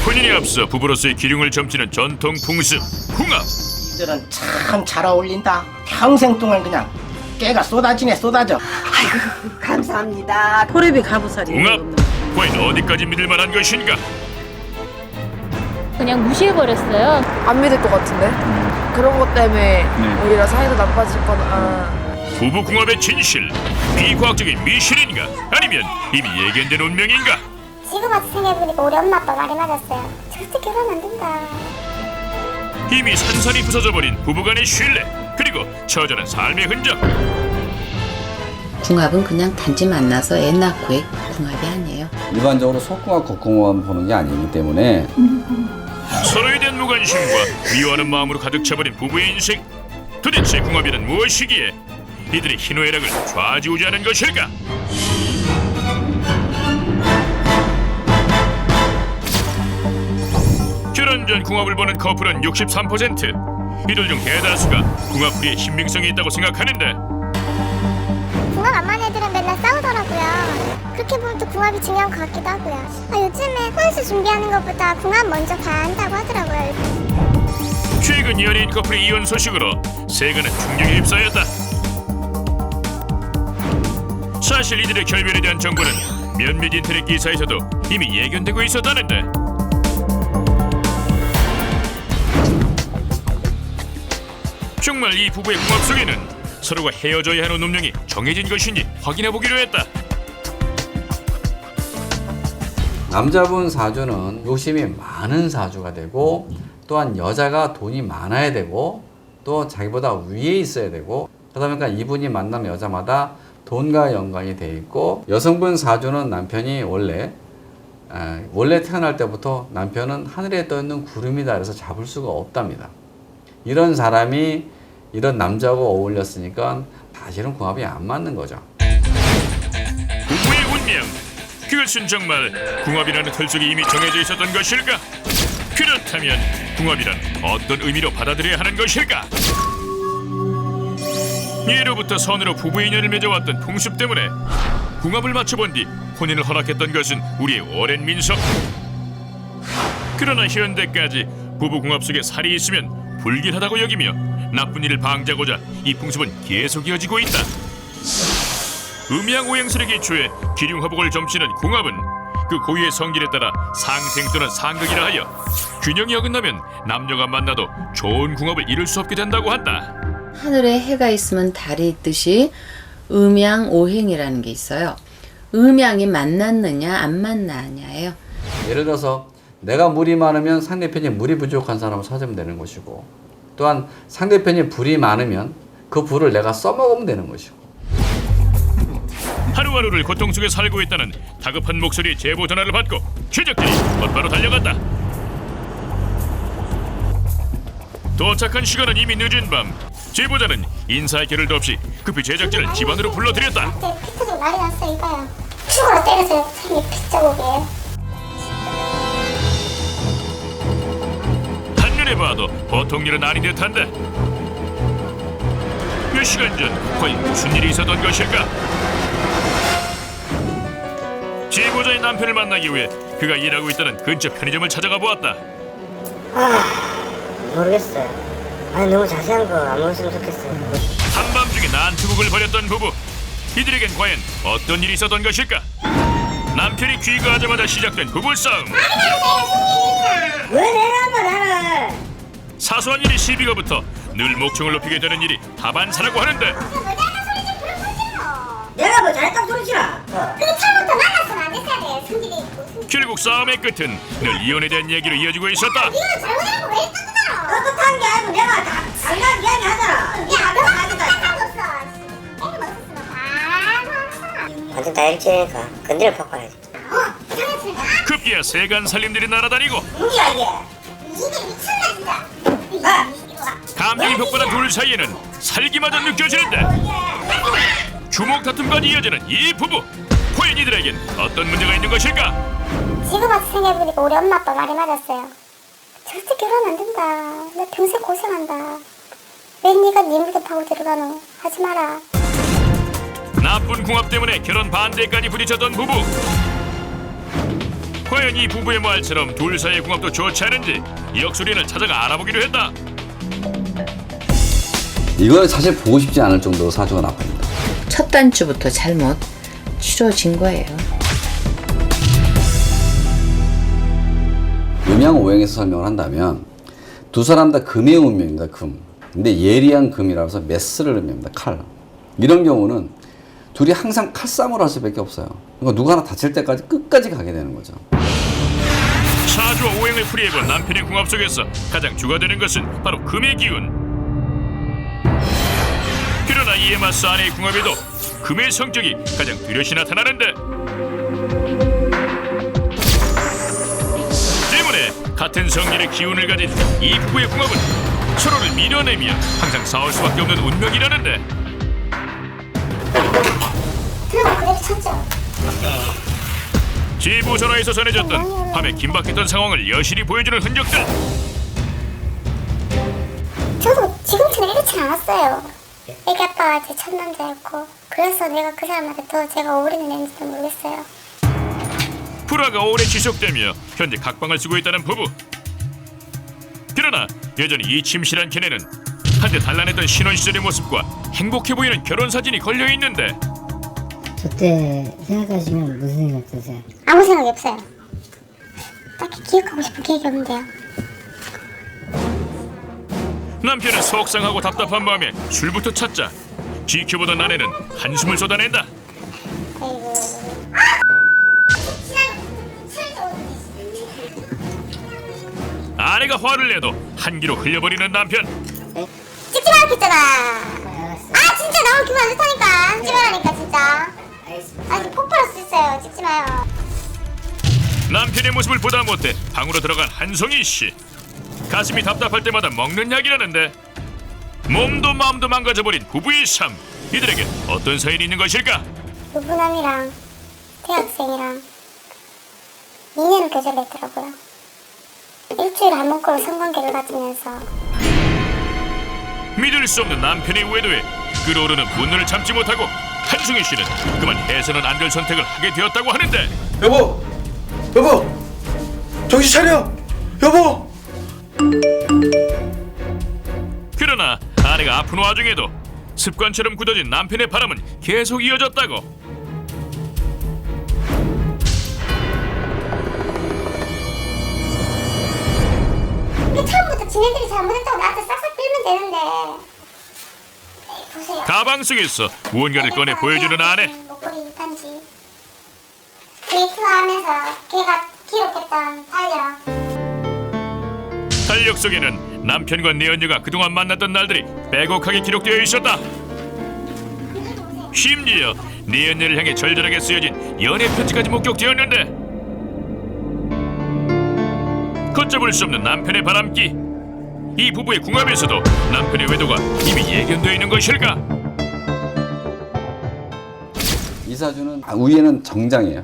혼인에 앞서 부부로서의 기륭을 점치는 전통 풍습 궁합. 이들은 참 잘 어울린다. 평생 동안 그냥 깨가 쏟아지네 쏟아져. 감사합니다. 호래비 가부살이. 궁합 과연 어디까지 믿을 만한 것인가? 그냥 무시해버렸어요. 안 믿을 것 같은데? 그런 것 때문에 오히려 사이도 나빠지거나. 부부 궁합의 진실, 비과학적인 미신인가? 아니면 이미 예견된 운명인가? 지금 와서 생각해보니까 우리 엄마 아빠 말이 맞았어요. 절대 결혼 안 된다. 이미 산산이 부서져버린 부부간의 신뢰, 그리고 처절한 삶의 흔적. 궁합은 그냥 단지 만나서 애 낳고의 궁합이 아니에요. 일반적으로 속궁합, 겉궁합 보는 게 아니기 때문에 서로에 대한 무관심과 미워하는 마음으로 가득 차버린 부부의 인생. 도대체 궁합이란 무엇이기에 이들의 희노애락을 좌지우지하는 것일까? 결혼 전 궁합을 보는 커플은 63%. 이들 중 대다수가 궁합풀이에 신빙성이 있다고 생각하는데, 궁합 안 맞는 애들은 맨날 싸우더라고요. 그렇게 보면 또 궁합이 중요한 것 같기도 하고요. 요즘에 혼수 준비하는 것보다 궁합 먼저 봐야 한다고 하더라고요. 최근 연예인 커플의 이혼 소식으로 세간은 충격에 휩싸였다. 사실 이들의 결별에 대한 정보는 몇몇 인터넷 기사에서도 이미 예견되고 있었다는데, 정말 이 부부의 궁합 속에는 서로가 헤어져야 하는 운명이 정해진 것인지 확인해보기로 했다. 남자분 사주는 욕심이 많은 사주가 되고, 또한 여자가 돈이 많아야 되고, 또 자기보다 위에 있어야 되고, 그러다 보니까 이분이 만나는 여자마다 돈과 연관이 돼 있고, 여성분 사주는 남편이 원래 태어날 때부터 남편은 하늘에 떠 있는 구름이다 그래서 잡을 수가 없답니다. 이런 사람이 이런 남자하고 어울렸으니까 사실은 궁합이 안 맞는 거죠. 부부의 운명, 그것은 정말 궁합이라는 틀 속에 이미 정해져 있었던 것일까? 그렇다면 궁합이란 어떤 의미로 받아들여야 하는 것일까? 예로부터 선으로 부부 인연을 맺어왔던 풍습 때문에 궁합을 맞춰본 뒤 혼인을 허락했던 것은 우리의 오랜 민속. 그러나 현대까지 부부 궁합 속에 살이 있으면 불길하다고 여기며 나쁜 일을 방지하고자 이 풍습은 계속 이어지고 있다. 음양오행설에 기초해 기륭화복을 점치는 궁합은 그 고유의 성질에 따라 상생 또는 상극이라 하여 균형이 어긋나면 남녀가 만나도 좋은 궁합을 이룰 수 없게 된다고 한다. 하늘에 해가 있으면 달이 있듯이 음양오행이라는 게 있어요. 음양이 만났느냐 안 만나느냐예요. 예를 들어서 내가 물이 많으면 상대편이 물이 부족한 사람을 찾으면 되는 것이고, 또한 상대편이 불이 많으면 그 불을 내가 써먹으면 되는 것이고. 하루하루를 고통 속에 살고 있다는 다급한 목소리의 제보 전화를 받고 제작진이 곧바로 달려갔다. 도착한 시간은 이미 늦은 밤. 제보자는 인사할 겨를도 없이 급히 제작진을 집 안으로 불러들였다. 피 터지고 난리 났어 이거야. 축으로 때려서 손이 피 자국에. 한눈에 봐도 보통 일은 아닌 듯한데, 몇 시간 전 과연 무슨 일이 있었던 것일까? 제보자의 남편을 만나기 위해 그가 일하고 있다는 근처 편의점을 찾아가 보았다. 모르겠어요. 아니 너무 자세한 거 안 보였으면 좋겠어요. 한밤중에 난투극을 벌였던 부부. 이들에겐 과연 어떤 일이 있었던 것일까? 남편이 귀가하자마자 시작된 부부싸움. 왜 내려놔 나를? 사소한 일이 시비가 붙어 늘 목청을 높이게 되는 일이 다반사라고 하는데, 내가 뭐 잘했다고 소리치나? 근데 처음부터 만났으면 안 됐어야 돼. 성질이 있고. 결국 싸움의 끝은 늘 이혼에 대한 얘기로 이어지고 있었다. 이거는 잘못한 거왜 뜯어놔? 떳떳한 게 아니고 내가 다 장난 이야기 하잖아. 야, 너가 뜯어놓은 거 없어. 애는 없었으면 다 완전 다 일주일이니까 건드려 바꿔야지. 이상했으니까. 급기야 세간 살림들이 날아다니고 뭐야 이게? 이게 미쳤나 진짜. 감정이 폭발한 둘 사이에는 살기마저 느껴지는데, 주먹 다툼까지 이어지는 이 부부. 과연 이들에겐 어떤 문제가 있는 것일까? 지금 와서 생각해보니까 우리 엄마 아빠 말이 맞았어요. 절대 결혼 안 된다. 나 평생 고생한다. 왜 네가 네 물도 파고 들어가노? 하지 마라. 나쁜 궁합 때문에 결혼 반대까지 부딪혔던 부부. 과연 이 부부의 말처럼 둘 사이의 궁합도 좋지 않은지 역술인을 찾아가 알아보기로 했다. 이거는 사실 보고 싶지 않을 정도로 사주가 나쁩니다. 첫 단추부터 잘못 치러진 거예요. 음양오행에서 설명을 한다면 두 사람 다 금의 운명입니다. 금. 근데 예리한 금이라고 해서 메스를 의미합니다. 칼. 이런 경우는 둘이 항상 칼싸움을 할 수밖에 없어요. 그러니까 누가 하나 다칠 때까지 끝까지 가게 되는 거죠. 사주와 오행을 풀이해본 남편의 궁합 속에서 가장 주가 되는 것은 바로 금의 기운. 그러나 이에 맞서 아내의 궁합에도 금의 성격이 가장 뚜렷이 나타나는데, 때문에 같은 성질의 기운을 가진 이 부부의 궁합은 서로를 밀어내며 항상 싸울 수밖에 없는 운명이라는데, 그럼 그래도 쳤죠. 지부 전화에서 전해졌던 밤에 긴박했던 상황을 여실히 보여주는 흔적들. 저도 지금처럼 이렇진 않았어요. 애기 아빠가 제 첫 남자였고, 그래서 내가 그 사람한테 더 제가 올인을 했는지도 모르겠어요. 불화가 오래 지속되며 현재 각방을 쓰고 있다는 부부. 그러나 여전히 이 침실한 걔네는 한때 단란했던 신혼 시절의 모습과 행복해 보이는 결혼 사진이 걸려 있는데, 그때 생각하시면 무슨 생각 드세요? 아무 생각이 없어요. 딱히 기억하고 싶은 기억이 없는데요. 남편은 속상하고 답답한 마음에 술부터 찾자 지켜보던 아내는 한숨을 쏟아낸다. 아이고. 아내가 화를 내도 한기로 흘려버리는 남편. 찍지 말라 했잖아. 아 진짜 너무 기분 안 좋다니까. 찍지 말라니까 진짜. 아니 폭발할 수 있어요. 찍지 마요. 남편의 모습을 보다 못해 방으로 들어간 한송이 씨. 가슴이 답답할 때마다 먹는 약이라는데, 몸도 마음도 망가져버린 부부의 삶. 이들에게 어떤 사연이 있는 것일까? 유부남이랑 대학생이랑 2년 교제를 했더라고요. 일주일에 한 번꼴로 성관계를 가지면서 믿을 수 없는 남편의 외도에 끓어오르는 분노를 참지 못하고 한송이 씨는 그만 해서는 안 될 선택을 하게 되었다고 하는데, 여보! 여보! 정신 차려! 여보! 그러나 아내가 아픈 와중에도 습관처럼 굳어진 남편의 바람은 계속 이어졌다고. 근데 처음부터 지네들이 잘못했다고 나한테 싹싹 빌면 되는데. 에이, 보세요. 가방 속에서 무언가를 꺼내 보여주는 아내. 목걸이 반지. 데이트하면서 걔가 기록했던 달력. 달력 속에는 남편과 내연녀가 그동안 만났던 날들이 빼곡하게 기록되어 있었다. 심지어 내연녀를 향해 절절하게 쓰여진 연애 편지까지 목격되었는데, 걷잡을 수 없는 남편의 바람기. 이 부부의 궁합에서도 남편의 외도가 이미 예견되어 있는 것일까? 이 사주는 위에는 정장이에요.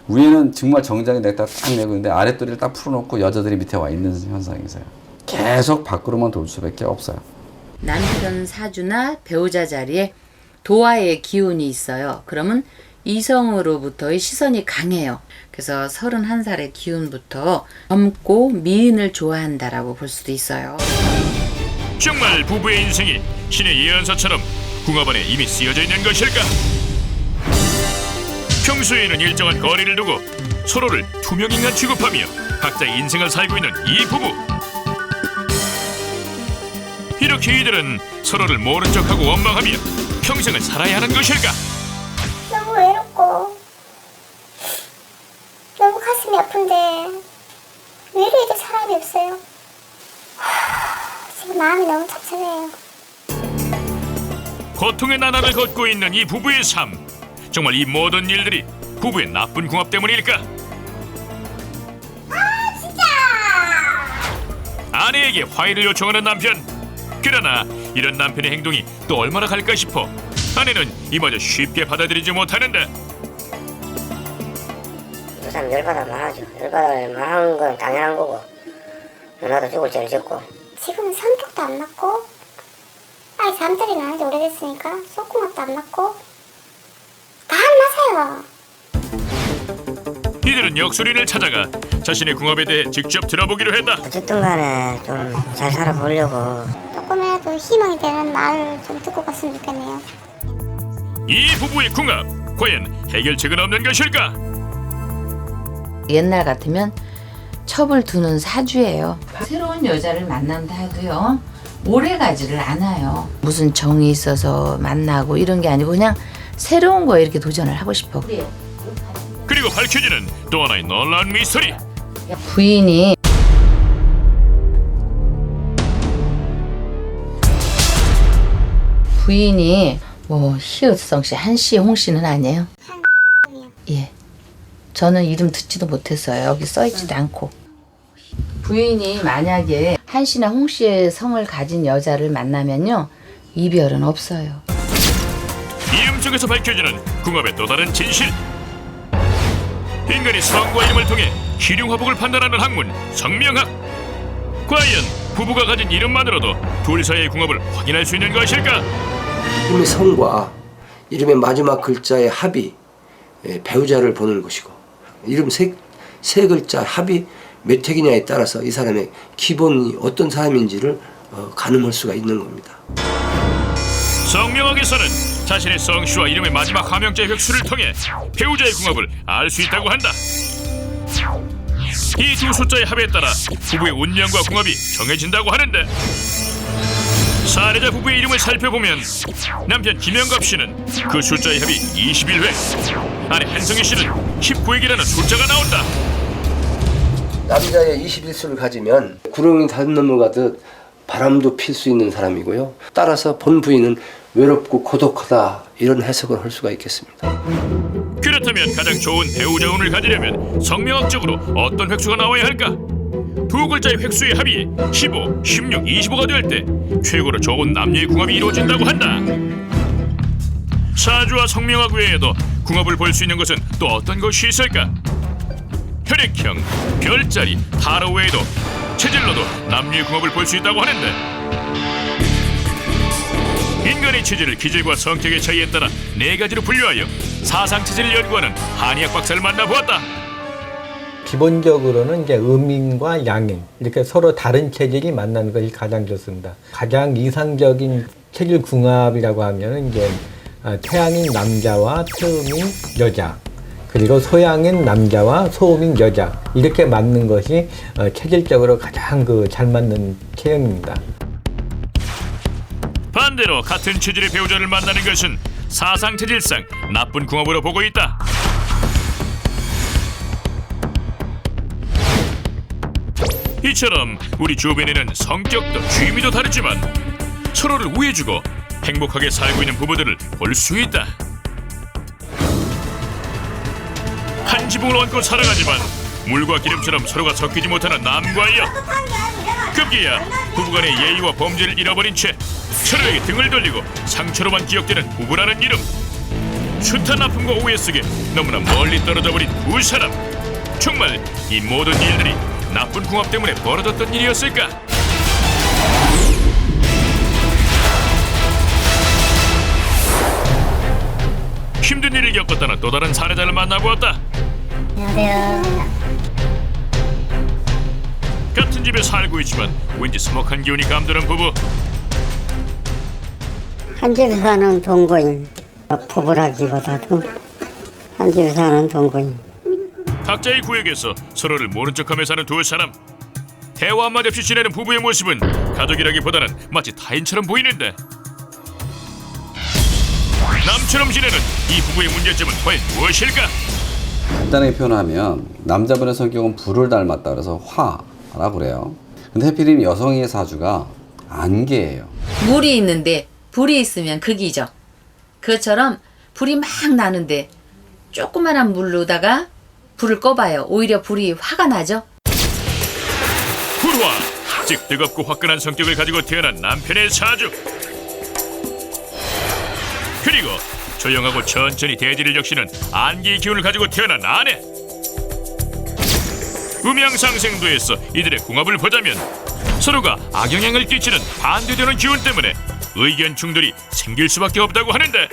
위에는 정말 정장이 넥타이 딱 메고 있는데 아랫도리를 딱 풀어놓고 여자들이 밑에 와 있는 현상이세요. 계속 밖으로만 돌 수밖에 없어요. 남편 사주나 배우자 자리에 도화의 기운이 있어요. 그러면 이성으로부터의 시선이 강해요. 그래서 31살의 기운부터 젊고 미인을 좋아한다라고 볼 수도 있어요. 정말 부부의 인생이 신의 예언서처럼 궁합 안에 이미 쓰여져 있는 것일까? 평소에는 일정한 거리를 두고 서로를 투명인간 취급하며 각자의 인생을 살고 있는 이 부부. 이렇게 이들은 서로를 모른 척하고 원망하며 평생을 살아야 하는 것일까? 너무 외롭고 너무 가슴이 아픈데 위로해줄 사람이 없어요. 지금 마음이 너무 답답해요. 고통의 나날을 걷고 있는 이 부부의 삶. 정말 이 모든 일들이 부부의 나쁜 궁합 때문일까? 아 진짜! 아내에게 화해를 요청하는 남편. 그러나 이런 남편의 행동이 또 얼마나 갈까 싶어 아내는 이마저 쉽게 받아들이지 못하는데, 그 사람 열받아 말하죠. 열받아 말하는 건 당연한 거고, 나도 죽을 죄를 짓고. 지금은 성격도 안 맞고 아예 잠자리 나는 지 오래됐으니까 손구멍도 안 맞고 다 안 맞아요. 이들은 역술인을 찾아가 자신의 궁합에 대해 직접 들어보기로 했다. 어쨌든 간에 좀 잘 살아보려고. 조금이라도 희망이 되는 말을 좀 듣고 갔으면 좋겠네요. 이 부부의 궁합 과연 해결책은 없는 것일까? 옛날 같으면 첩을 두는 사주예요. 새로운 여자를 만난다 해도요, 오래 가지를 않아요. 무슨 정이 있어서 만나고 이런 게 아니고 그냥 새로운 거에 이렇게 도전을 하고 싶어. 그리고 밝혀지는 또 하나의 놀라운 미스터리. 부인이 뭐 희읍성 씨, 한씨, 홍씨는 아니에요? 예. 저는 이름 듣지도 못했어요. 여기 써있지도 않고. 부인이 만약에 한씨나 홍씨의 성을 가진 여자를 만나면요, 이별은 없어요. 이름 속에서 밝혀지는 궁합의 또 다른 진실. 인간이 성과 이름을 통해 기륭화복을 판단하는 학문 성명학. 과연 부부가 가진 이름만으로도 둘 사이의 궁합을 확인할 수 있는 것일까? 이름의 성과 이름의 마지막 글자의 합이 배우자를 보는 것이고, 이름 세 글자 합이 몇 획이냐에 따라서 이 사람의 기본이 어떤 사람인지를 가늠할 수가 있는 겁니다. 성명학에서는 자신의 성씨와 이름의 마지막 화명자의 획수를 통해 배우자의 궁합을 알 수 있다고 한다. 이 두 숫자의 합에 따라 부부의 운명과 궁합이 정해진다고 하는데, 사례자 부부의 이름을 살펴보면 남편 김영갑 씨는 그 숫자의 합이 21회, 아내 한성희 씨는 19획이라는 숫자가 나온다. 남자의 21수를 가지면 구렁이 단 넘어가듯 바람도 필 수 있는 사람이고요. 따라서 본 부인은 외롭고 고독하다, 이런 해석을 할 수가 있겠습니다. 그렇다면 가장 좋은 배우자 운을 가지려면 성명학적으로 어떤 획수가 나와야 할까? 두 글자의 획수의 합이 15, 16, 25가 될 때 최고로 좋은 남녀의 궁합이 이루어진다고 한다. 사주와 성명학 외에도 궁합을 볼 수 있는 것은 또 어떤 것이 있을까? 혈액형, 별자리, 타로 외에도 체질로도 남녀의 궁합을 볼 수 있다고 하는데, 인간의 체질을 기질과 성격의 차이에 따라 네 가지로 분류하여 사상체질을 연구하는 한의학 박사를 만나보았다. 기본적으로는 이제 음인과 양인, 이렇게 서로 다른 체질이 만나는 것이 가장 좋습니다. 가장 이상적인 체질 궁합이라고 하면 이제 태양인 남자와 태음인 여자, 그리고 소양인 남자와 소음인 여자, 이렇게 맞는 것이 체질적으로 가장 잘 맞는 체형입니다. 반대로 같은 체질의 배우자를 만나는 것은 사상체질상 나쁜 궁합으로 보고 있다. 이처럼 우리 주변에는 성격도 취미도 다르지만 서로를 우애해주고 행복하게 살고 있는 부부들을 볼 수 있다. 한 지붕을 얹고 살아가지만 물과 기름처럼 서로가 섞이지 못하는 남과 여. 급기야 부부간의 예의와 범죄를 잃어버린 채 서로에게 등을 돌리고 상처로만 기억되는 부부라는 이름. 숱한 아픔과 오해 속에 너무나 멀리 떨어져버린 두 사람. 정말 이 모든 일들이 나쁜 궁합 때문에 벌어졌던 일이었을까? 힘든 일을 겪었다는 또 다른 사례자를 만나보았다. 안녕하세요. 같은 집에 살고 있지만 왠지 서먹한 기운이 감도는 부부. 한 집에 사는 동거인, 부부라기보다도 한 집에 사는 동거인. 각자의 구역에서 서로를 모른 척하며 사는 두 사람. 대화 한마디 없이 지내는 부부의 모습은 가족이라기보다는 마치 타인처럼 보이는데, 남처럼 지내는 이 부부의 문제점은 과연 무엇일까? 간단하게 표현하면 남자분의 성격은 불을 닮았다 그래서 화라고 그래요. 근데 해필이면 여성의 사주가 안개예요. 물이 있는데 불이 있으면 극이죠. 그것처럼 불이 막 나는데 조그만한 물로다가 불을 꺼봐요. 오히려 불이 화가 나죠. 불화, 즉 뜨겁고 화끈한 성격을 가지고 태어난 남편의 사주. 그리고 조용하고 천천히 대지를 적시는 안개의 기운을 가지고 태어난 아내. 음양상생도에서 이들의 궁합을 보자면 서로가 악영향을 끼치는 반대되는 기운 때문에 의견 충돌이 생길 수밖에 없다고 하는데,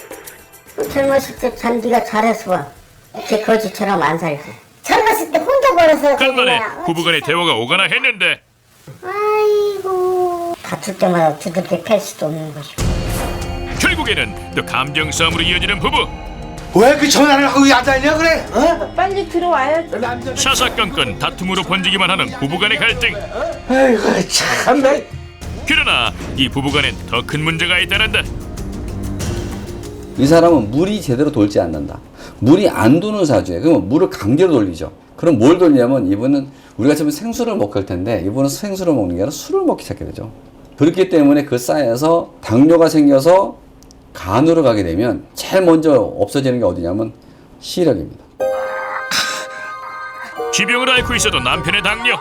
젊었을 때 잔디가 잘해서 와. 제 거지처럼 안 살지. 젊었을 때 혼자 벌어서 간만에 그냥, 부부간의 대화가 오가나 했는데 아이고 다툴 때마다 두들겨 팰 수도 없는 것이고. 결국에는 또 감정 싸움으로 이어지는 부부. 왜 그 전화를 하고 앉아있냐 그래? 어? 빨리 들어와요. 사사건건 다툼으로 번지기만 하는 부부간의 갈등. 아이고 참나. 그러나 이 부부간엔 더 큰 문제가 있다는데. 이 사람은 물이 제대로 돌지 않는다. 물이 안 도는 사주예요. 그러면 물을 강제로 돌리죠. 그럼 뭘 돌리냐면 이분은 우리가 지금 생수를 먹을 텐데 이분은 생수를 먹는 게 아니라 술을 먹기 시작하게 되죠. 그렇기 때문에 그 쌀에서 당뇨가 생겨서 간으로 가게 되면 제일 먼저 없어지는 게 어디냐면 시력입니다. 지병을 앓고 있어도 남편의 당뇨.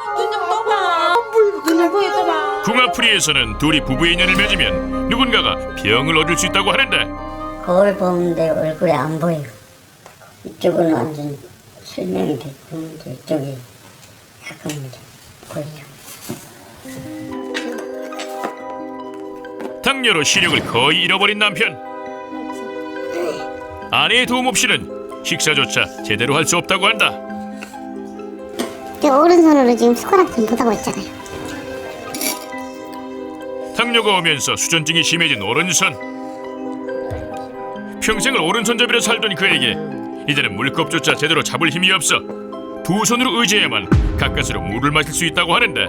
궁합풀이에서는 둘이 부부의 인연을 맺으면 누군가가 병을 얻을 수 있다고 하는데 거울 보는데 얼굴이 안 보여요. 이쪽은 완전 실명이 됐고 이쪽이 약간 이제 보이죠. 당뇨로 시력을 거의 잃어버린 남편. 아내의 도움 없이는 식사조차 제대로 할 수 없다고 한다. 제가 오른손으로 지금 숟가락 좀 못하고 있잖아요. 당뇨가 오면서 수전증이 심해진 오른손. 평생을 오른손잡이로 살던 그에게 이제는 물컵조차 제대로 잡을 힘이 없어 두 손으로 의지해야만 가까스로 물을 마실 수 있다고 하는데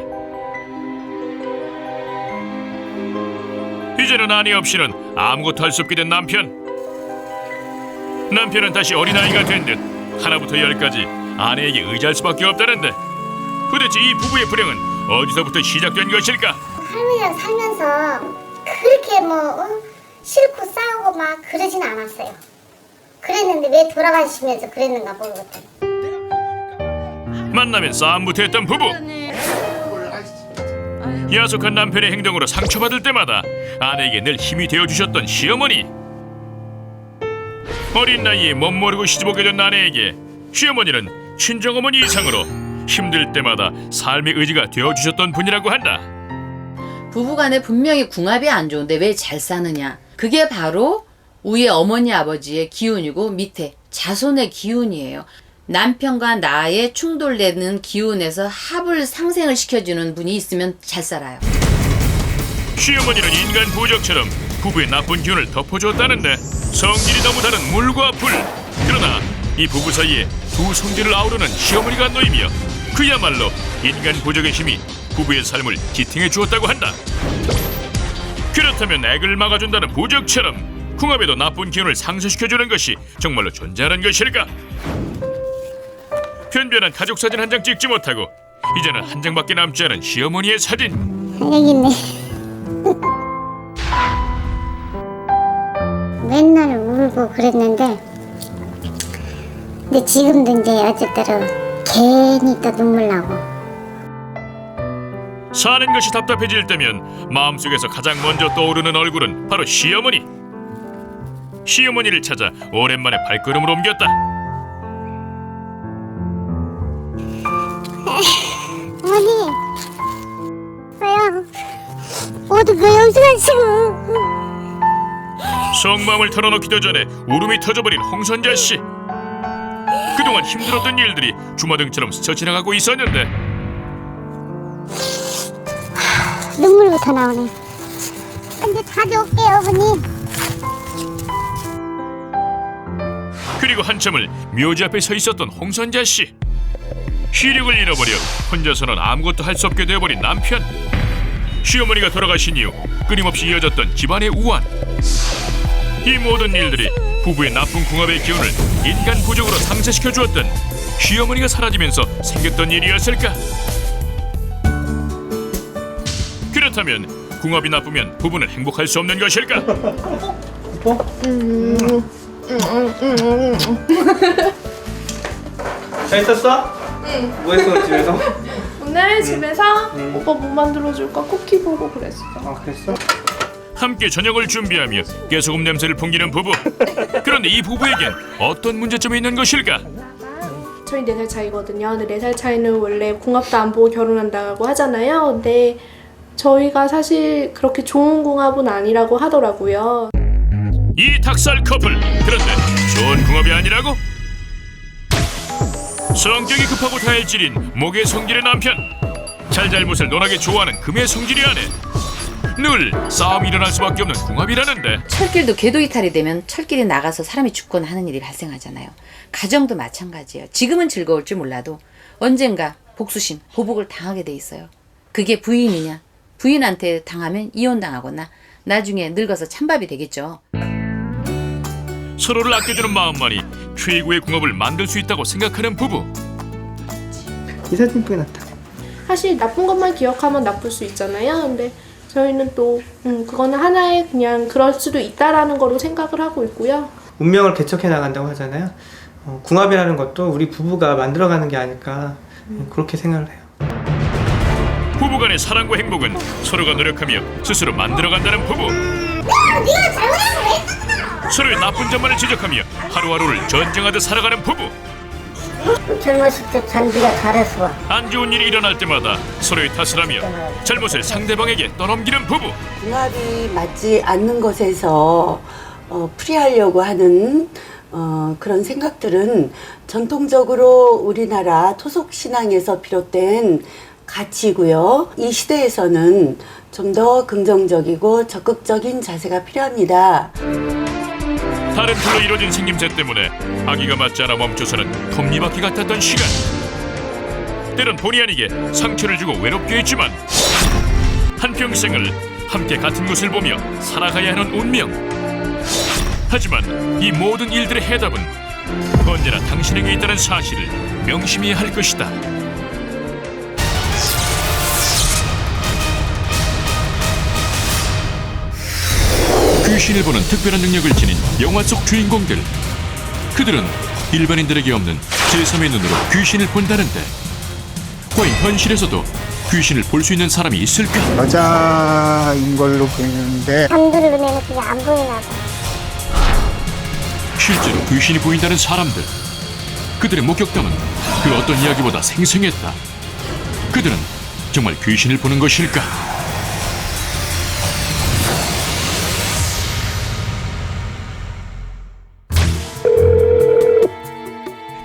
이제는 아내 없이는 아무것도 할 수 없게 된 남편. 남편은 다시 어린아이가 된 듯 하나부터 열까지 아내에게 의지할 수밖에 없다는데 도대체 이 부부의 불행은 어디서부터 시작된 것일까? 할머니랑 살면서 그렇게 싫고 싸우고 막 그러진 않았어요. 그랬는데 왜 돌아가시면서 그랬는가 모르겠다. 만나면 싸움부터 했던 부부. 야속한 남편의 행동으로 상처받을 때마다 아내에게 늘 힘이 되어주셨던 시어머니. 어린 나이에 멋모르고 시집오게 된 아내에게 시어머니는 친정어머니 이상으로 힘들 때마다 삶의 의지가 되어주셨던 분이라고 한다. 부부간에 분명히 궁합이 안 좋은데 왜 잘 사느냐. 그게 바로 위에 어머니 아버지의 기운이고 밑에 자손의 기운이에요. 남편과 나의 충돌되는 기운에서 합을 상생을 시켜주는 분이 있으면 잘 살아요. 시어머니는 인간 부적처럼 부부의 나쁜 기운을 덮어줬다는데 성질이 너무 다른 물과 불. 그러나 이 부부 사이에 두 성질을 아우르는 시어머니가 놓이며 그야말로 인간 부적의 힘이 부부의 삶을 지탱해 주었다고 한다. 그렇다면 액을 막아준다는 부적처럼 궁합에도 나쁜 기운을 상쇄시켜주는 것이 정말로 존재하는 것일까? 변변한 가족 사진 한 장 찍지 못하고 이제는 한 장밖에 남지 않은 시어머니의 사진. 여기 있네. 맨날 울고 그랬는데 근데 지금도 이제 어쨌대로 괜히 또 눈물 나고. 사는 것이 답답해질 때면 마음속에서 가장 먼저 떠오르는 얼굴은 바로 시어머니. 시어머니를 찾아 오랜만에 발걸음을 옮겼다. 어머니 왜요? 모두 왜 영수가 지금 속마음을 털어놓기도 전에 울음이 터져버린 홍선자 씨. 그동안 힘들었던 일들이 주마등처럼 스쳐 지나가고 있었는데 눈물부터 나오네. 근데 자주 올게요 어머니. 그리고 한참을 묘지 앞에 서 있었던 홍선자 씨. 시력을 잃어버려 혼자서는 아무것도 할 수 없게 되어버린 남편. 시어머니가 돌아가신 이후 끊임없이 이어졌던 집안의 우환. 이 모든 일들이 부부의 나쁜 궁합의 기운을 인간 부적으로 상쇄시켜 주었던 시어머니가 사라지면서 생겼던 일이었을까? 그렇다면 궁합이 나쁘면 부부는 행복할 수 없는 것일까? 잘 있었어? 응. 뭐 했어 집에서? 오늘 집에서 오빠 뭐 만들어줄까 쿠키 보고 그랬어. 아 그랬어? 함께 저녁을 준비하며 깨소금 냄새를 풍기는 부부. 그런데 이 부부에겐 어떤 문제점이 있는 것일까? 저희 4살 차이거든요. 근데 4살 차이는 원래 궁합도 안 보고 결혼한다고 하잖아요. 근데 저희가 사실 그렇게 좋은 궁합은 아니라고 하더라고요. 이 닭살 커플, 그런데 좋은 궁합이 아니라고? 성격이 급하고 다혈질인 목의 성질의 남편, 잘잘못을 논하게 좋아하는 금의 성질의 아내. 늘 싸움이 일어날 수밖에 없는 궁합이라는데 철길도 궤도 이탈이 되면 철길이 나가서 사람이 죽거나 하는 일이 발생하잖아요. 가정도 마찬가지예요. 지금은 즐거울지 몰라도 언젠가 복수심, 보복을 당하게 돼 있어요. 그게 부인이냐? 부인한테 당하면 이혼당하거나 나중에 늙어서 찬밥이 되겠죠. 서로를 아껴주는 마음만이 최고의 궁합을 만들 수 있다고 생각하는 부부. 이 사진 이쁘게 났다. 사실 나쁜 것만 기억하면 나쁠 수 있잖아요. 근데 저희는 또 그거는 하나의 그냥 그럴 수도 있다라는 거로 생각을 하고 있고요. 운명을 개척해 나간다고 하잖아요. 궁합이라는 것도 우리 부부가 만들어가는 게 아닐까 그렇게 생각을 해요. 부부간의 사랑과 행복은 서로가 노력하며 스스로 만들어간다는 부부. 서로의 나쁜 점만을 지적하며 하루하루를 전쟁하듯 살아가는 부부. 젊었을 때 참 네가 잘했어. 안 좋은 일이 일어날 때마다 서로의 탓을 하며 잘못을 상대방에게 떠넘기는 부부. 궁합이 맞지 않는 것에서 풀이하려고 하는 그런 생각들은 전통적으로 우리나라 토속 신앙에서 비롯된 가치고요. 이 시대에서는 좀 더 긍정적이고 적극적인 자세가 필요합니다. 다른 틀로 이루어진 생김새 때문에 아기가 맞지 않아 멈춰서는 톱니바퀴 같았던 시간. 때론 본의 아니게 상처를 주고 외롭게 했지만 한평생을 함께 같은 곳을 보며 살아가야 하는 운명. 하지만 이 모든 일들의 해답은 언제나 당신에게 있다는 사실을 명심해야 할 것이다. 귀신을 보는 특별한 능력을 지닌 영화 속 주인공들. 그들은 일반인들에게 없는 제3의 눈으로 귀신을 본다는데 과연 현실에서도 귀신을 볼 수 있는 사람이 있을까? 여자인 걸로 보이는데 남들 눈에는 그게 안 보이나 봐. 실제로 귀신이 보인다는 사람들. 그들의 목격담은 그 어떤 이야기보다 생생했다. 그들은 정말 귀신을 보는 것일까?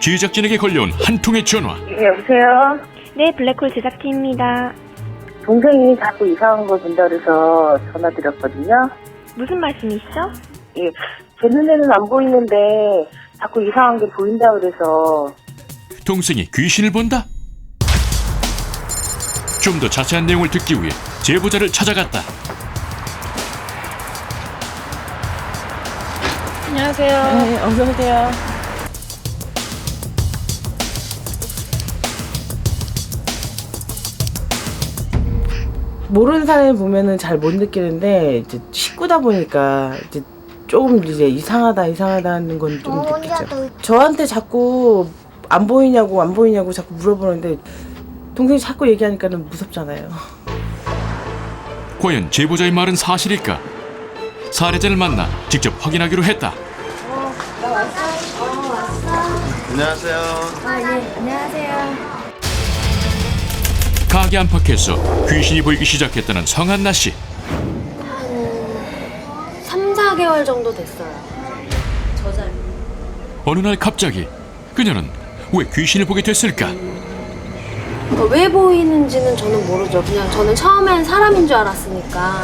제작진에게 걸려온 한 통의 전화. 여보세요? 네, 블랙홀 제작팀입니다. 동생이 자꾸 이상한 걸 본다 그래서 전화드렸거든요. 무슨 말씀이시죠? 예, 제 눈에는 안 보이는데 자꾸 이상한 게 보인다 그래서. 동생이 귀신을 본다? 좀 더 자세한 내용을 듣기 위해 제보자를 찾아갔다. 안녕하세요. 네, 어서 오세요. 모르는 사람이 보면은 잘 못 느끼는데 이제 식구다 보니까 이제 조금 이제 이상하다는 건 좀 느끼죠. 저한테 자꾸 안 보이냐고 자꾸 물어보는데 동생이 자꾸 얘기하니까는 무섭잖아요. 과연 제보자의 말은 사실일까? 사례자를 만나 직접 확인하기로 했다. 안녕하세요. 네, 안녕하세요. 가게 안팎에서 귀신이 보이기 시작했다는 성한나 씨. 3, 4개월 정도 됐어요. 저자리. 어느 날 갑자기 그녀는 왜 귀신을 보게 됐을까? 그러니까 왜 보이는지는 저는 모르죠. 그냥 저는 처음엔 사람인 줄 알았으니까.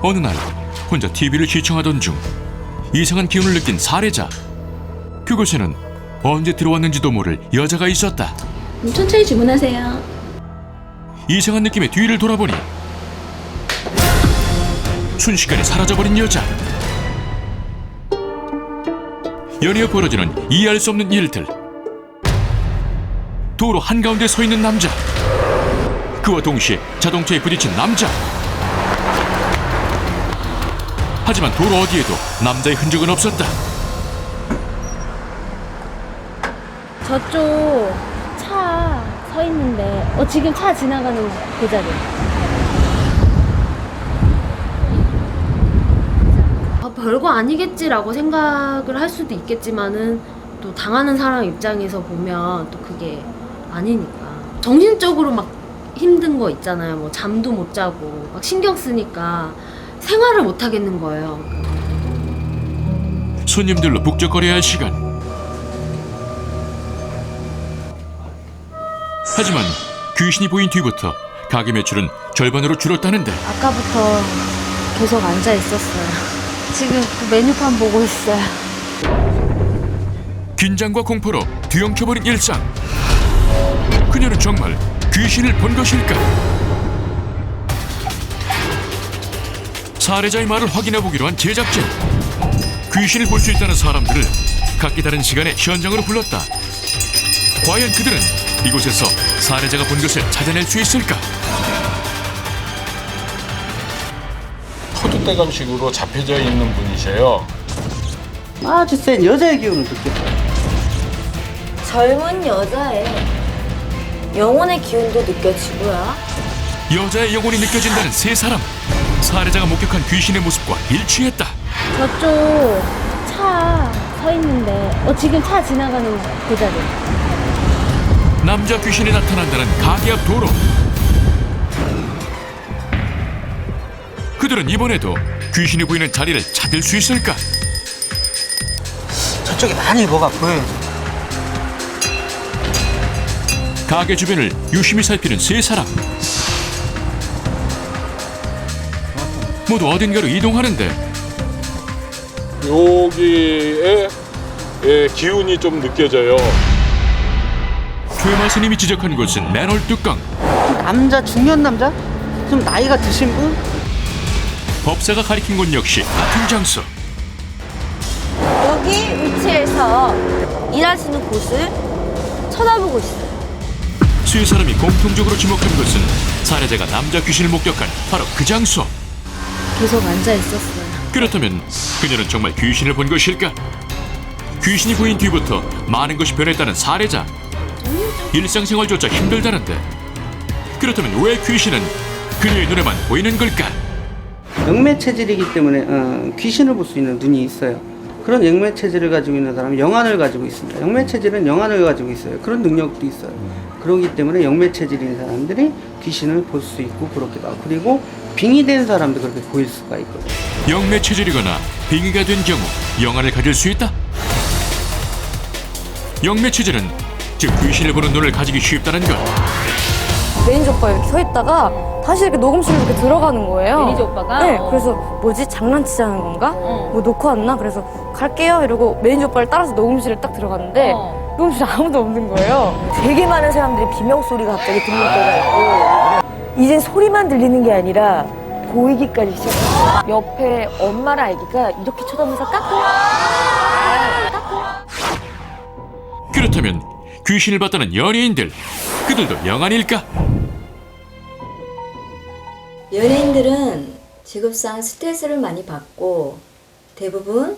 어느 날 혼자 TV를 시청하던 중 이상한 기운을 느낀 사례자. 그곳에는 언제 들어왔는지도 모를 여자가 있었다. 천천히 주문하세요. 이상한 느낌의 뒤를 돌아보니 순식간에 사라져버린 여자. 연이어 벌어지는 이해할 수 없는 일들. 도로 한가운데 서 있는 남자. 그와 동시에 자동차에 부딪힌 남자. 하지만 도로 어디에도 남자의 흔적은 없었다. 저쪽 차 서 있는데 지금 차 지나가는 그 자리. 별거 아니겠지라고 생각을 할 수도 있겠지만은 또 당하는 사람 입장에서 보면 또 그게 아니니까. 정신적으로 막 힘든 거 있잖아요. 뭐 잠도 못 자고 막 신경 쓰니까 생활을 못 하겠는 거예요. 손님들로 북적거려야 할 시간. 하지만 귀신이 보인 뒤부터 가게 매출은 절반으로 줄었다는데 아까부터 계속 앉아 있었어요. 지금 그 메뉴판 보고 있어요. 긴장과 공포로 뒤엉켜버린 일상. 그녀는 정말 귀신을 본 것일까? 살해자의 말을 확인해보기로 한 제작진. 귀신을 볼 수 있다는 사람들을 각기 다른 시간에 현장으로 불렀다. 과연 그들은 이곳에서 살해자가 본 것을 찾아낼 수 있을까? 터줏대감식으로 잡혀져 있는 분이세요. 아주 센 여자의 기운을 느꼈어요. 젊은 여자의 영혼의 기운도 느껴지고요. 여자의 영혼이 느껴진다는 세 사람. 살해자가 목격한 귀신의 모습과 일치했다. 저쪽 차 서 있는데 지금 차 지나가는 그 자리. 남자 귀신이 나타난다는 가게 앞 도로. 그들은 이번에도 귀신이 보이는 자리를 찾을 수 있을까? 저쪽에 많이 뭐가 보여요. 가게 주변을 유심히 살피는 세 사람. 모두 어딘가로 이동하는데 여기에 기운이 좀 느껴져요. 퇴마 스님이 지적한 곳은 맨홀 뚜껑. 남자, 중년 남자? 좀 나이가 드신 분? 법사가 가리킨 곳 역시 같은 장소. 여기 위치에서 일하시는 곳을 쳐다보고 있어요. 세 사람이 공통적으로 지목한 것은 살해자가 남자 귀신을 목격한 바로 그 장소. 계속 앉아 있었어요. 그렇다면 그녀는 정말 귀신을 본 것일까? 귀신이 보인 뒤부터 많은 것이 변했다는 살해자. 일상생활조차 힘들다는데 그렇다면 왜 귀신은 그녀의 눈에만 보이는 걸까? 영매 체질이기 때문에 귀신을 볼 수 있는 눈이 있어요. 그런 영매 체질을 가지고 있는 사람은 영안을 가지고 있습니다. 영매 체질은 영안을 가지고 있어요. 그런 능력도 있어요. 그렇기 때문에 영매 체질인 사람들이 귀신을 볼 수 있고 그렇기도 하고, 그리고 빙의된 사람도 그렇게 보일 수가 있거든요. 영매 체질이거나 빙의가 된 경우 영안을 가질 수 있다? 영매 체질은 즉 귀신을 보는 눈을 가지기 쉽다는 것. 매니저 오빠 이렇게 서 있다가 다시 이렇게 녹음실로 이렇게 들어가는 거예요. 매니저 오빠가? 네. 그래서 뭐지? 장난치자는 건가? 뭐 놓고 왔나? 그래서 갈게요 이러고 매니저 오빠를 따라서 녹음실에 딱 들어갔는데 녹음실에 아무도 없는 거예요. 되게 많은 사람들이 비명소리가 갑자기 들릴 때가 있고 이제 소리만 들리는 게 아니라 보이기까지 시작했어요. 옆에 엄마랑 아기가 이렇게 쳐다보면서 까꿍. 그렇다면 귀신을 봤다는 연예인들, 그들도 영안일까? 연예인들은 직업상 스트레스를 많이 받고 대부분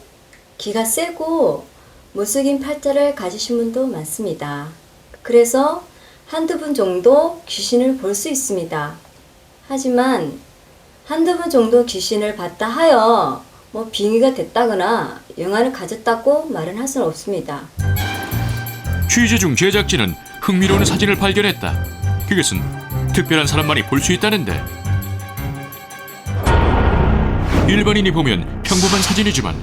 기가 세고 무속인 팔자를 가지신 분도 많습니다. 그래서 한두 분 정도 귀신을 볼 수 있습니다. 하지만 한두 분 정도 귀신을 봤다 하여 뭐 빙의가 됐다거나 영안을 가졌다고 말은 할 수는 없습니다. 취재 중 제작진은 흥미로운 사진을 발견했다. 그것은 특별한 사람만이 볼 수 있다는데 일반인이 보면 평범한 사진이지만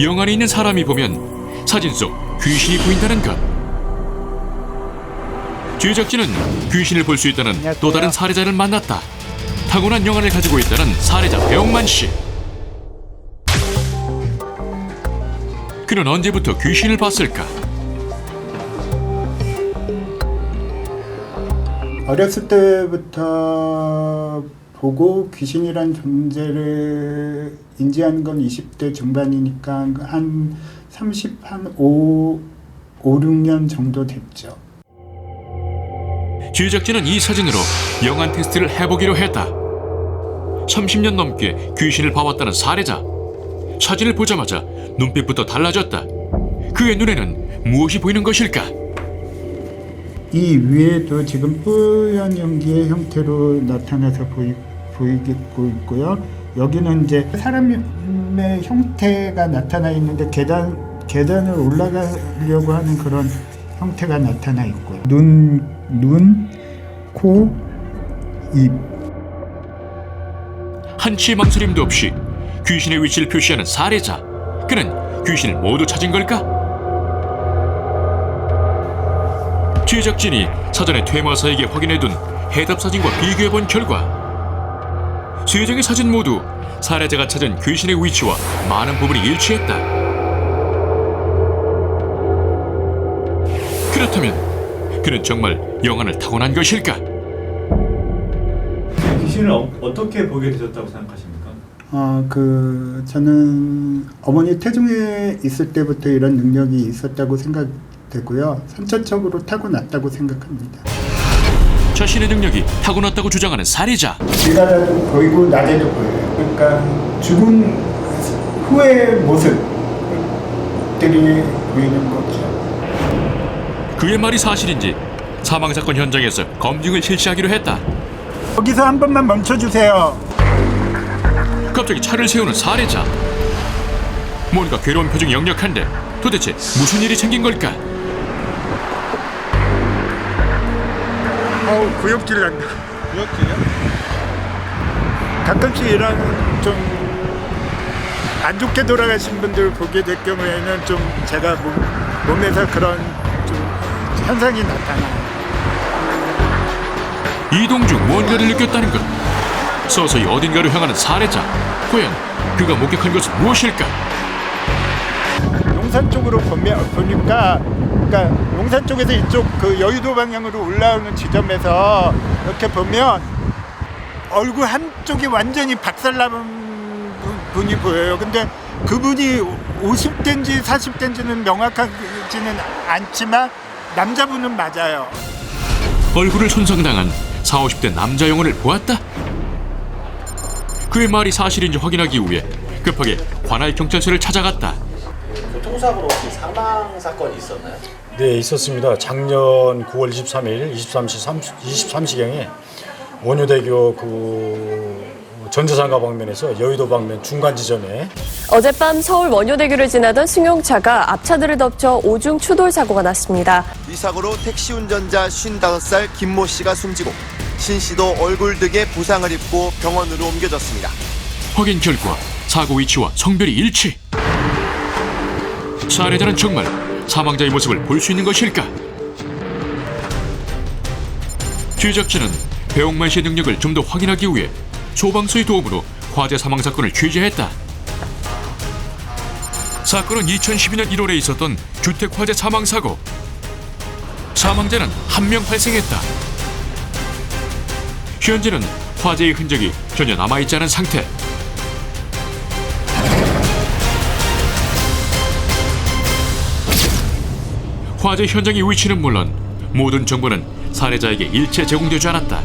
영안이 있는 사람이 보면 사진 속 귀신이 보인다는 것. 제작진은 귀신을 볼 수 있다는 또 다른 살해자를 만났다. 타고난 영안을 가지고 있다는 살해자 배용만 씨. 그는 언제부터 귀신을 봤을까? 어렸을 때부터 보고 귀신이란 존재를 인지하는 건 20대 중반이니까 한 5, 6년 정도 됐죠. 제작진은 이 사진으로 영안 테스트를 해보기로 했다. 30년 넘게 귀신을 봐왔다는 살해자. 사진을 보자마자 눈빛부터 달라졌다. 그의 눈에는 무엇이 보이는 것일까? 이 위에도 지금 뿌연 연기의 형태로 나타나서 보이고 있고요. 여기는 이제 사람의 형태가 나타나 있는데 계단을 올라가려고 하는 그런 형태가 나타나 있고요. 눈, 코, 입. 한치의 망설임도 없이 귀신의 위치를 표시하는 살해자. 그는 귀신을 모두 찾은 걸까? 제작진이 사전에 퇴마사에게 확인해둔 해답 사진과 비교해본 결과 세 장의 사진 모두 살해자가 찾은 귀신의 위치와 많은 부분이 일치했다. 그렇다면 그는 정말 영안을 타고난 것일까? 귀신을 어떻게 보게 되셨다고 생각하십니까? 저는 어머니 태중에 있을 때부터 이런 능력이 있었다고 생각되고요. 선천적으로 타고났다고 생각합니다. 자신의 능력이 타고났다고 주장하는 살해자. 일하다도 보이고 낮에도 보여요. 그러니까 죽은 후의 모습들이 보이는 거죠. 그의 말이 사실인지 사망사건 현장에서 검증을 실시하기로 했다. 여기서 한 번만 멈춰주세요. 갑자기 차를 세우는 살해자. 뭔가 괴로운 표정이 역력한데 도대체 무슨 일이 생긴 걸까? 구역질 난다. 구역질이요? 가끔씩 이런 좀 안 좋게 돌아가신 분들 보게 될 경우에는 좀 제가 몸에서 그런 좀 현상이 나타나요. 이동 중 뭔가를 느꼈다는 것. 서서히 어딘가로 향하는 살해자. 과연 그가 목격한 것은 무엇일까? 용산 쪽으로 보니까 그러니까 용산 쪽에서 이쪽 그 여의도 방향으로 올라오는 지점에서 이렇게 보면 얼굴 한쪽이 완전히 박살난 분이 보여요. 근데 그분이 50대인지 40대인지는 명확하지는 않지만 남자분은 맞아요. 얼굴을 손상당한 40, 50대 남자 영혼을 보았다? 그의 말이 사실인지 확인하기 위해 급하게 관할 경찰서를 찾아갔다. 교통사고로 혹시 사망 사건이 있었나요? 네, 있었습니다. 작년 9월 23일 23시경에 원효대교 그 전재상가 방면에서 여의도 방면 중간 지점에 어젯밤 서울 원효대교를 지나던 승용차가 앞차들을 덮쳐 오중 추돌 사고가 났습니다. 이 사고로 택시 운전자 55살 김모 씨가 숨지고 신 씨도 얼굴 등에 부상을 입고 병원으로 옮겨졌습니다. 확인 결과 사고 위치와 성별이 일치. 살해자는 정말 사망자의 모습을 볼 수 있는 것일까? 제작진은 배옥만 씨의 능력을 좀 더 확인하기 위해 소방서의 도움으로 화재 사망 사건을 취재했다. 사건은 2012년 1월에 있었던 주택 화재 사망 사고. 사망자는 한 명 발생했다. 현재는 화재의 흔적이 전혀 남아있지 않은 상태. 화재 현장의 위치는 물론 모든 정보는 살해자에게 일체 제공되지 않았다.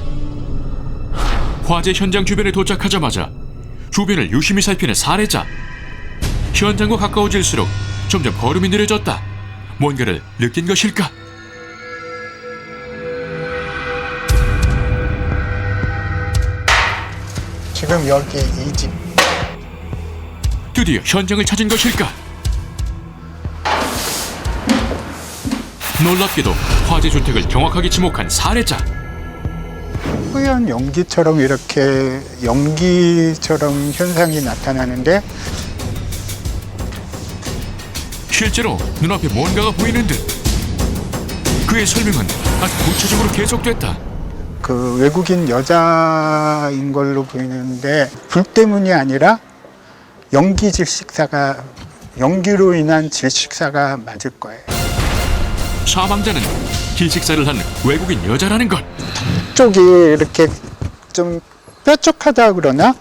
화재 현장 주변에 도착하자마자 주변을 유심히 살피는 살해자. 현장과 가까워질수록 점점 걸음이 느려졌다. 뭔가를 느낀 것일까? 지금 여기 이 집. 드디어 현장을 찾은 것일까? 놀랍게도 화재 주택을 정확하게 지목한 살해자. 뿌연 연기처럼 이렇게 연기처럼 현상이 나타나는데 실제로 눈앞에 뭔가가 보이는 듯. 그의 설명은 아주 구체적으로 계속됐다. 그 외국인 여자인 걸로 보이는데 불 때문이 아니라 연기로 인한 질식사가 맞을 거예요. 사망자는 질식사를 한 외국인 여자라는 것. 쪽이 이렇게 좀 뾰족하다 그러나?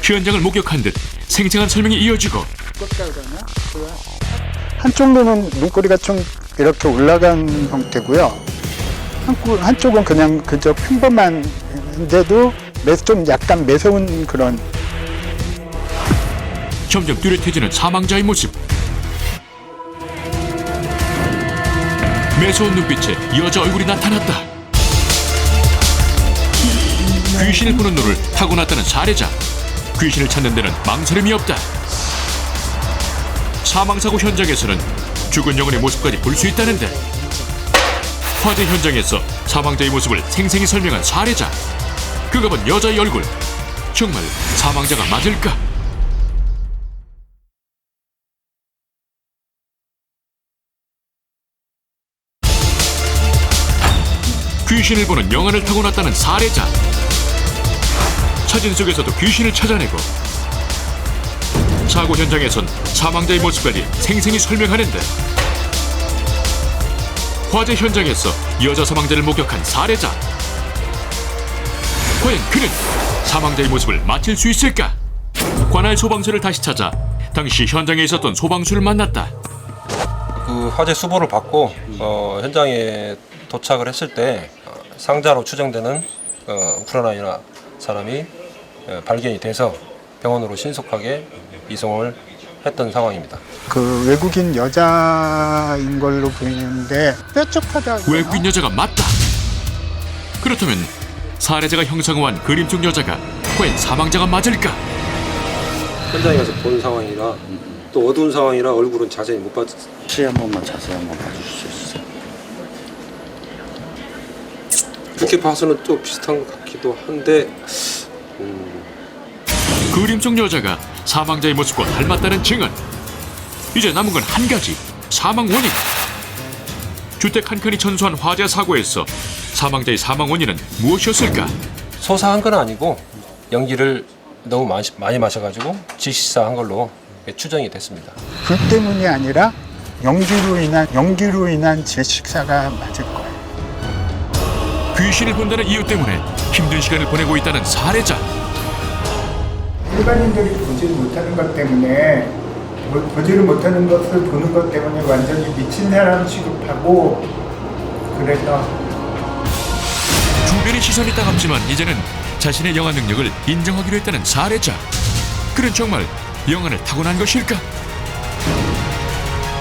현장을 목격한 듯 생생한 설명이 이어지고 한쪽 눈은 눈꼬리가 좀 이렇게 올라간 형태고요. 한쪽은 그냥 그저 평범한데도 좀 약간 매서운 그런. 점점 뚜렷해지는 사망자의 모습. 매서운 눈빛에 여자 얼굴이 나타났다. 귀신을 보는 눈을 타고났다는 살해자. 귀신을 찾는 데는 망설임이 없다. 사망사고 현장에서는 죽은 영혼의 모습까지 볼 수 있다는데 화재 현장에서 사망자의 모습을 생생히 설명한 살해자. 그가 본 여자의 얼굴, 정말 사망자가 맞을까? 귀신을 보는 영안을 타고났다는 살해자. 사진 속에서도 귀신을 찾아내고 사고 현장에선 사망자의 모습까지 생생히 설명하는데 화재 현장에서 여자 사망자를 목격한 살해자. 과연 그는 사망자의 모습을 맞힐 수 있을까? 관할 소방서를 다시 찾아 당시 현장에 있었던 소방수를 만났다. 그 화재 수보를 받고 현장에 도착을 했을 때 상자로 추정되는 우크라이나 사람이 발견이 돼서 병원으로 신속하게 이송을 했던 상황입니다. 그 외국인 여자인 걸로 보이는데 뾰족하다고. 외국인 여자가 맞다. 그렇다면 살해자가 형상화한 그림 속 여자가 과연 사망자가 맞을까? 현장에 가서 본 상황이라 또 어두운 상황이라 얼굴은 자세히 못 봤어요. 혹시 한 번만 자세히 한번 봐주실 수 있어요? 이렇게 봐서는 또 비슷한 것 같기도 한데 그림 속 여자가 사망자의 모습과 닮았다는 증언. 이제 남은 건 한 가지, 사망 원인. 주택 한 칸이 전소한 화재 사고에서 사망자의 사망 원인은 무엇이었을까? 소사한 건 아니고 연기를 너무 많이 마셔가지고 질식사한 걸로 추정이 됐습니다. 그 때문이 아니라 연기로 인한 질식사가 맞을 거예요. 귀신을 본다는 이유 때문에 힘든 시간을 보내고 있다는 살해자. 일반인들이 보지를 못하는 것 때문에 보지를 못하는 것을 보는 것 때문에 완전히 미친 사람 취급하고 그래서 주변의 시선이 따갑지만 이제는 자신의 영화 능력을 인정하기로 했다는 살해자. 그는 정말 영화를 타고난 것일까?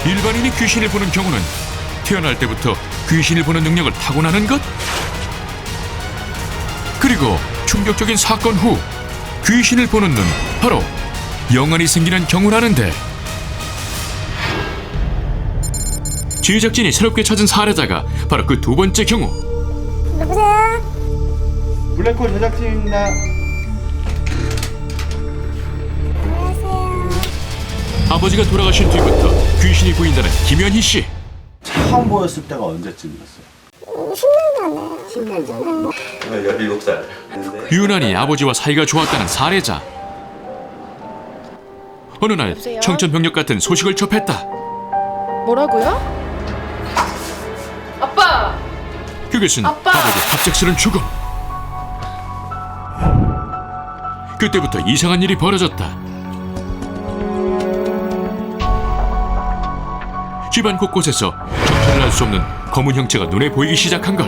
일반인이 귀신을 보는 경우는 태어날 때부터 귀신을 보는 능력을 타고나는 것? 그리고 충격적인 사건 후 귀신을 보는 눈, 바로 영안이 생기는 경우라는데 제작진이 새롭게 찾은 살해자가 바로 그 두 번째 경우. 누구세요? 블랙홀 제작팀입니다. 안녕하세요. 아버지가 돌아가신 뒤부터 귀신이 보인다는 김현희 씨. 처음 보였을 때가 언제쯤이었어요? 10년 전에. 17살. 유난히 아버지와 사이가 좋았다는 살해자. 어느 날 여보세요? 청천벽력 같은 소식을 접했다. 뭐라고요? 아빠! 그것은 아빠! 아버지의 갑작스런 죽음. 그때부터 이상한 일이 벌어졌다. 집안 곳곳에서 정체를 알 수 없는 검은 형체가 눈에 보이기 시작한 것.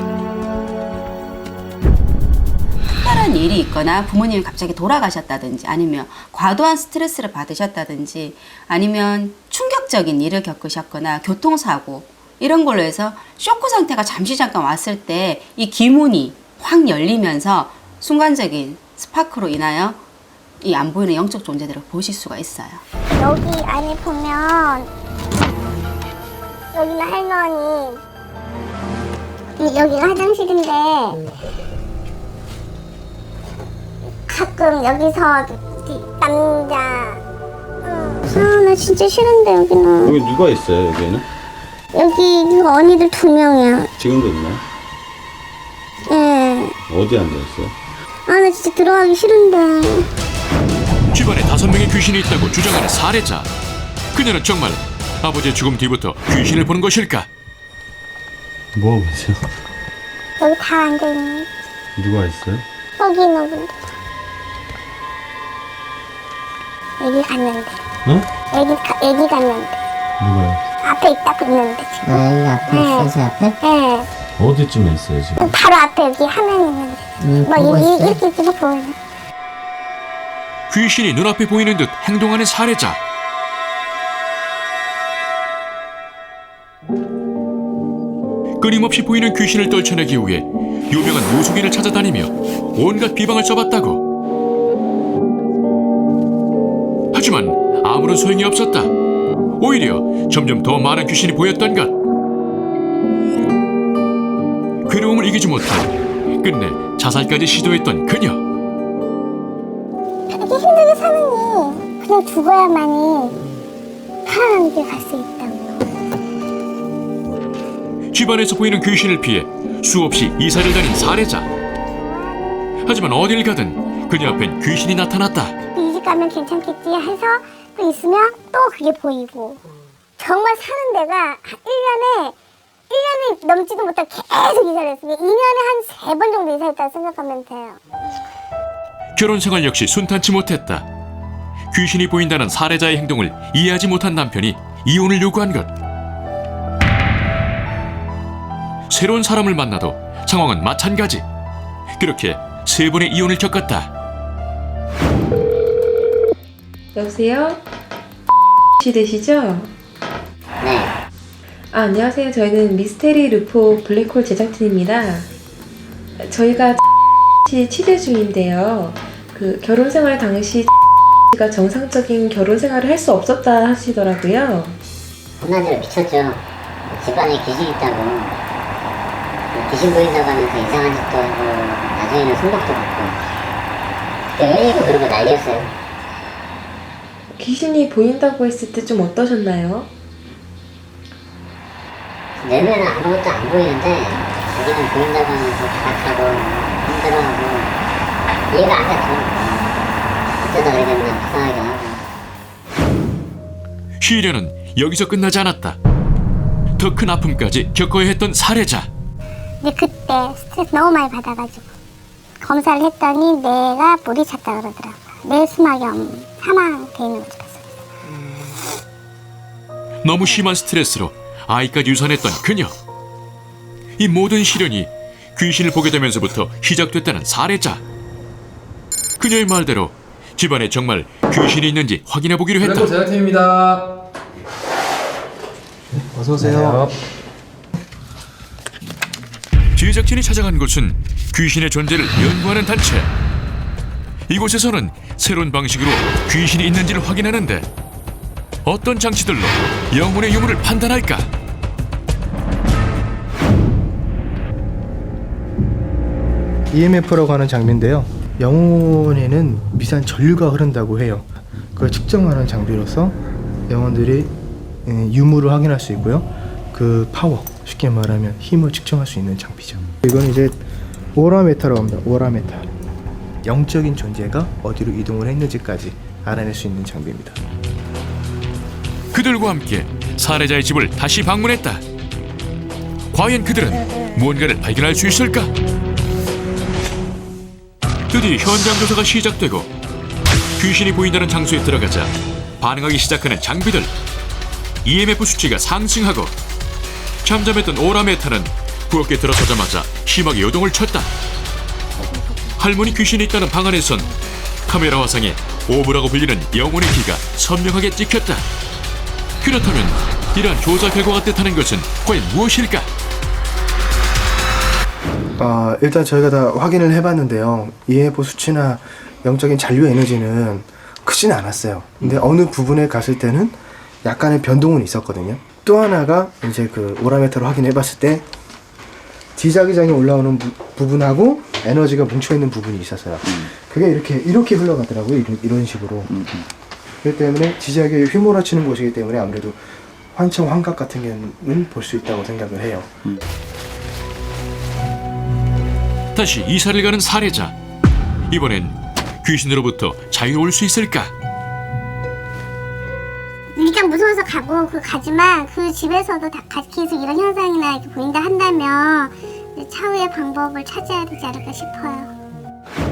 특별한 일이 있거나 부모님이 갑자기 돌아가셨다든지 아니면 과도한 스트레스를 받으셨다든지 아니면 충격적인 일을 겪으셨거나 교통사고 이런 걸로 해서 쇼크 상태가 잠깐 왔을 때 이 기문이 확 열리면서 순간적인 스파크로 인하여 이 안 보이는 영적 존재들을 보실 수가 있어요. 여기 안에 보면 여기는 할머니, 여기가 화장실인데 가끔 여기서 남자. 나 진짜 싫은데 여기는. 여기 누가 있어요, 여기에는? 여기 언니들 2명이야. 지금도 있나요? 예. 어디 앉아있어요? 나 진짜 들어가기 싫은데. 집안에 5명의 귀신이 있다고 주장하는 살해자. 그녀는 정말 아버지의 죽음 뒤부터 귀신을 보는 것일까? 뭐하고 계세요? 여기 다 앉아있네. 누가 있어요? 여기 있는 분들. 애기 갔는데. 응? 애기 갔는데. 누가요? 앞에 있다고 있는데 지금. 애기 앞에 있어요, 제 앞에? 네. 어디쯤에 있어요, 지금? 바로 앞에 여기 화면 있는데. 보고 있어요? 이렇게 찍어 보여요. 귀신이 눈앞에 보이는 듯 행동하는 살해자. 끊임없이 보이는 귀신을 떨쳐내기 위해 유명한 무속인을 찾아다니며 온갖 비방을 써봤다고. 하지만 아무런 소용이 없었다. 오히려 점점 더 많은 귀신이 보였던 것. 괴로움을 이기지 못한 끝내 자살까지 시도했던 그녀. 이렇게 힘들게 사느니 그냥 죽어야만이 편안하게 갈 수 있다고. 집안에서 보이는 귀신을 피해 수없이 이사를 다닌 살해자. 하지만 어딜 가든 그녀 앞엔 귀신이 나타났다. 이 집 가면 괜찮겠지 해서 있으면 또 그게 보이고 정말 사는 데가 1년이 넘지도 못하고 계속 이사를 했어요. 2년에 한 3번 정도 이사했다고 생각하면 돼요. 결혼 생활 역시 순탄치 못했다. 귀신이 보인다는 살해자의 행동을 이해하지 못한 남편이 이혼을 요구한 것. 새로운 사람을 만나도 상황은 마찬가지. 그렇게 3번의 이혼을 겪었다. 여보세요? 씨 되시죠? 네. 안녕하세요. 저희는 미스테리 루포 블랙홀 제작진입니다. 저희가 씨 취재 중인데요. 그 결혼 생활 당시 가 정상적인 결혼 생활을 할 수 없었다 하시더라고요. 혼나지로 미쳤죠. 집안에 귀신이 있다고. 귀신 보인다고 하면서 이상한 짓도 하고 나중에는 손목도 받고. 그때 왜 이러고 그러고 난리였어요. 귀신이 보인다고 했을 때 좀 어떠셨나요? 내면은 아무것도 안 보이는데 자기는 보인다고 하면서 자각하고 힘들어하고 이해가 안 갔죠. 어쩌다 그렇게 그냥 불쌍하게 하고. 시련은 여기서 끝나지 않았다. 더 큰 아픔까지 겪어야 했던 살해자. 근데 그때 스트레스 너무 많이 받아가지고 검사를 했더니 뇌가 물이 찼다 그러더라고요. 뇌수막염 사망돼 있는 거죠. 너무 심한 스트레스로 아이까지 유산했던 그녀. 이 모든 시련이 귀신을 보게 되면서부터 시작됐다는 살해자. 그녀의 말대로 집안에 정말 귀신이 있는지 확인해 보기로 했다. 제작팀입니다. 어서 오세요. 제작진이 찾아간 곳은 귀신의 존재를 연구하는 단체. 이곳에서는 새로운 방식으로 귀신이 있는지를 확인하는데 어떤 장치들로 영혼의 유무를 판단할까? EMF라고 하는 장비인데요. 영혼에는 미세한 전류가 흐른다고 해요. 그걸 측정하는 장비로서 영혼들이 유무를 확인할 수 있고요. 그 파워, 쉽게 말하면 힘을 측정할 수 있는 장비죠. 이건 이제 오라메타라고 합니다. 오라메타. 영적인 존재가 어디로 이동을 했는지까지 알아낼 수 있는 장비입니다. 그들과 함께 살해자의 집을 다시 방문했다. 과연 그들은 무언가를 발견할 수 있을까? 드디어 현장 조사가 시작되고 귀신이 보인다는 장소에 들어가자 반응하기 시작하는 장비들. EMF 수치가 상승하고 잠잠했던 오라메타는 부엌에 들어서자마자 심하게 요동을 쳤다. 할머니 귀신이 있다는 방 안에선 카메라 화상에 오브라고 불리는 영혼의 기가 선명하게 찍혔다. 그렇다면 이러한 조사 결과가 뜻하는 것은 과연 무엇일까? 일단 저희가 다 확인을 해봤는데요. EMF 수치나 영적인 잔류 에너지는 크지는 않았어요. 근데 어느 부분에 갔을 때는 약간의 변동은 있었거든요. 또 하나가 이제 그 오라메타로 확인해봤을 때 지자기장이 올라오는 부분하고 에너지가 뭉쳐있는 부분이 있었어요. 그게 이렇게 흘러가더라고요. 이런 식으로. 그렇기 때문에 지자기에 휘몰아치는 곳이기 때문에 아무래도 환청 환각 같은 경우는 볼 수 있다고 생각을 해요. 다시 이사를 가는 살해자. 이번엔 귀신으로부터 자유로울 수 있을까? 일단 무서워서 가지만 그 집에서도 다 계속 이런 현상이나 이렇게 보인다 한다면 차후의 방법을 찾아야 되지 않을까 싶어요.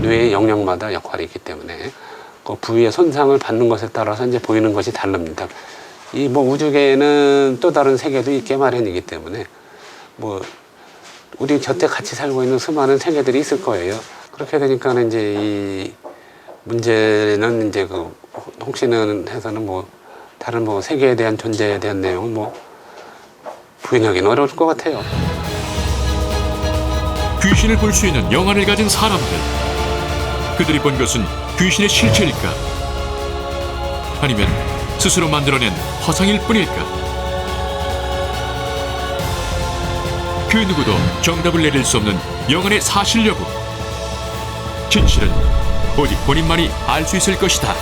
뇌의 영역마다 역할이 있기 때문에 그 부위의 손상을 받는 것에 따라서 이제 보이는 것이 다릅니다. 이 우주계에는 또 다른 세계도 있게 마련이기 때문에 우리 곁에 같이 살고 있는 수많은 세계들이 있을 거예요. 그렇게 되니까 이제 이 문제는 이제 혹시는 해서는 다른 세계에 대한 존재에 대한 내용은 부인하기는 어려울 것 같아요. 귀신을 볼 수 있는 영안을 가진 사람들. 그들이 본 것은 귀신의 실체일까? 아니면 스스로 만들어낸 허상일 뿐일까? 그 누구도 정답을 내릴 수 없는 영혼의 사실 여부. 진실은 오직 본인만이 알 수 있을 것이다.